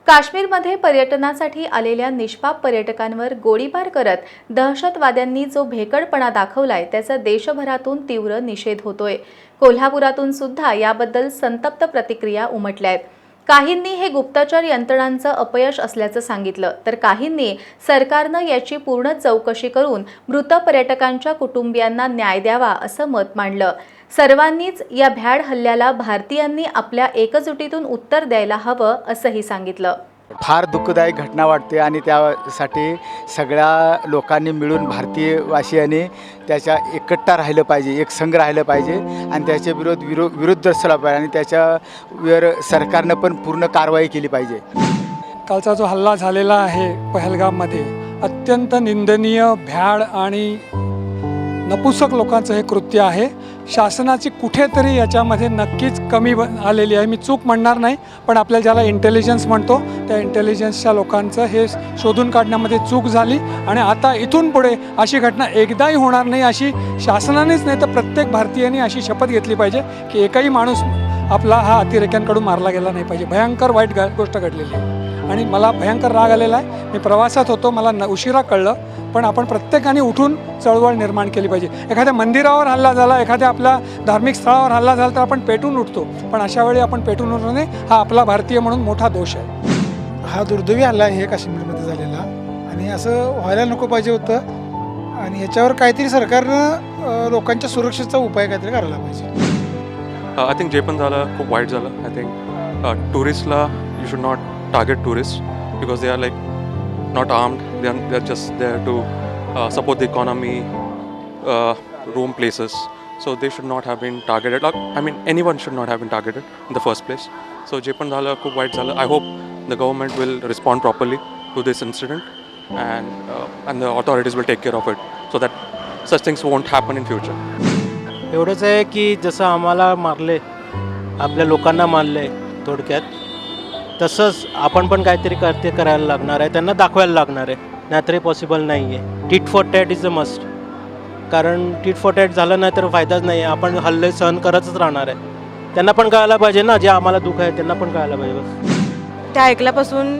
काश्मीरमध्ये पर्यटनासाठी आलेल्या निष्पाप पर्यटकांवर गोळीबार करत दहशतवाद्यांनी जो भेकडपणा दाखवलाय त्याचा देशभरातून तीव्र निषेध होतोय। कोल्हापुरातून सुद्धा याबद्दल संतप्त प्रतिक्रिया उमटल्यात। काहींनी हे गुप्तचर यंत्रणांचं अपयश असल्याचं सांगितलं, तर काहींनी सरकारनं याची पूर्ण चौकशी करून मृत पर्यटकांच्या कुटुंबियांना न्याय द्यावा असं मत मांडलं। सर्वांनीच या भ्याड हल्ल्याला भारतीयांनी आपल्या एकजुटीतून उत्तर द्यायला हवं असंही सांगितलं। फार दुःखदायक घटना वाटते आणि त्यासाठी सगळ्या लोकांनी मिळून भारतीयवासियांनी त्याच्या एकट्टा राहिलं पाहिजे, एक संघ राहिलं पाहिजे आणि त्याच्या विरुद्ध असला पाहिजे आणि त्याच्यावर सरकारनं पण पूर्ण कारवाई केली पाहिजे। कालचा जो हल्ला झालेला आहे पहलगाममध्ये अत्यंत निंदनीय, भ्याड आणि नपुसक लोकांचं हे कृत्य आहे। शासनाची कुठेतरी याच्यामध्ये नक्कीच कमी आलेली आहे। मी चूक म्हणणार नाही, पण आपल्याला ज्याला इंटेलिजन्स म्हणतो त्या इंटेलिजन्सच्या लोकांचं हे शोधून काढण्यामध्ये चूक झाली आणि आता इथून पुढे अशी घटना एकदाही होणार नाही अशी शासनानेच नाही तर प्रत्येक भारतीयाने अशी शपथ घेतली पाहिजे की एकही माणूस आपला हा अतिरेक्यांकडून मारला गेला नाही पाहिजे। भयंकर वाईट गोष्ट घडलेली आहे आणि मला भयंकर राग आलेला आहे। मी प्रवासात होतो, मला उशिरा कळलं, पण आपण प्रत्येकाने उठून चळवळ निर्माण केली पाहिजे। एखाद्या मंदिरावर हल्ला झाला, एखाद्या आपल्या धार्मिक स्थळावर हल्ला झाला तर आपण पेटून उठतो, पण अशा वेळी आपण पेटून उठू नये हा आपला भारतीय म्हणून मोठा दोष आहे। हा दुर्दैवी हल्ला आहे काश्मीरमध्ये झालेला आणि असं व्हायला नको पाहिजे होतं आणि याच्यावर काहीतरी सरकारनं लोकांच्या सुरक्षेचा उपाय काहीतरी करायला पाहिजे। आय थिंक जे पण झालं खूप वाईट झालं। आय थिंक टुरिस्टला you should not target tourists because they are like not armed, they're just there to support the economy, roam places, so they should not have been targeted. I mean anyone should not have been targeted in the first place. So je pan zala खूप वाईट झालं। I hope the government will respond properly to this incident and the authorities will take care of it so that such things won't happen in future. एवढंच आहे की जसं आम्हाला मारले, आपल्या लोकांना मारले थोडक्यात, तसंच आपण पण काहीतरी करायला लागणार आहे, त्यांना दाखवायला लागणार आहे, नाहीतरी पॉसिबल नाही आहे। Tit for tat is the must, कारण टिट फॉर टॅट झालं नाही तर फायदाच नाही आहे। आपण हल्ले सहन करतच राहणार आहे। त्यांना पण कळायला पाहिजे ना, जे आम्हाला दुःख आहे त्यांना पण कळायला पाहिजे। बस ते ऐकल्यापासून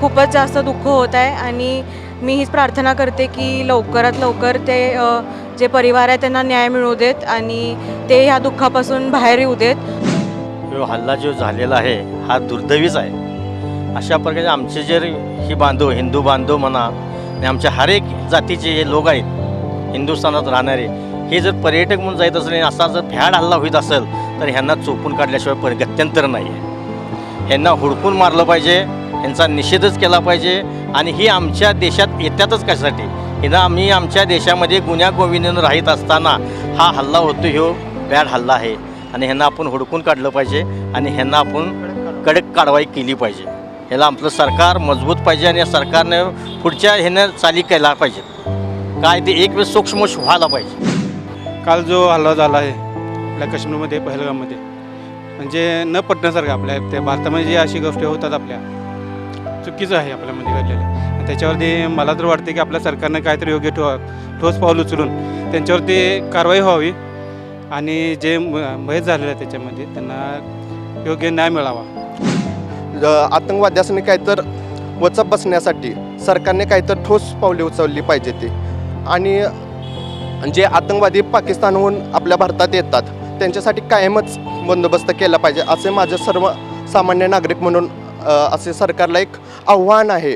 खूपच जास्त दुःख होत आहे आणि मी हीच प्रार्थना करते की लवकरात लवकर ते जे परिवार आहे त्यांना न्याय मिळू देत आणि ते ह्या दुःखापासून बाहेर येऊ देत। हल्ला जो झालेला आहे हा दुर्दैवीच आहे। अशा प्रकारे आमचे जे ही बांधव, हिंदू बांधव म्हणा आणि आमच्या हर एक जातीचे हे लोक आहेत हिंदुस्थानात राहणारे, हे जर पर्यटक म्हणून जात असले असा जर भ्याड हल्ला होत असेल तर ह्यांना चोपून काढल्याशिवाय गत्यंतर नाही आहे। ह्यांना हुडकून मारलं पाहिजे, ह्यांचा निषेधच केला पाहिजे आणि ही आमच्या देशात येतातच कशासाठी? हिनं आम्ही आमच्या देशामध्ये गुन्ह्यागोविंदानं राहत असताना हा हल्ला होतो, ह्यो भ्याड हल्ला आहे आणि ह्यांना आपण हुडकून काढलं पाहिजे आणि ह्यांना आपण कडक कारवाई केली पाहिजे। ह्याला आपलं सरकार मजबूत पाहिजे आणि या सरकारनं पुढच्या ह्यानं चाली केला पाहिजे, काय ते एक वेळ सूक्ष्म व्हायला पाहिजे। काल जो हल्ला झाला आहे आपल्या काश्मीरमध्ये पहलगाममध्ये म्हणजे न पटण्यासारखं, आपल्या त्या भारतामध्ये जे अशी गोष्टी होतात आपल्या चुकीचं आहे आपल्यामध्ये घडलेलं, त्याच्यावरती मला तर वाटते की आपल्या सरकारनं काहीतरी योग्य ठोस पाऊल उचलून त्यांच्यावरती कारवाई व्हावी आणि जे मयत झालेलं आहे त्याच्यामध्ये त्यांना योग्य न्याय मिळावा। आतंकवाद्याने काहीतर वचप बसण्यासाठी सरकारने काहीतर ठोस पावले उचलली पाहिजे ते, आणि जे आतंकवादी पाकिस्तानहून आपल्या भारतात येतात त्यांच्यासाठी कायमच बंदोबस्त केला पाहिजे असे माझे सर्व सामान्य नागरिक म्हणून असे सरकारला एक आव्हान आहे।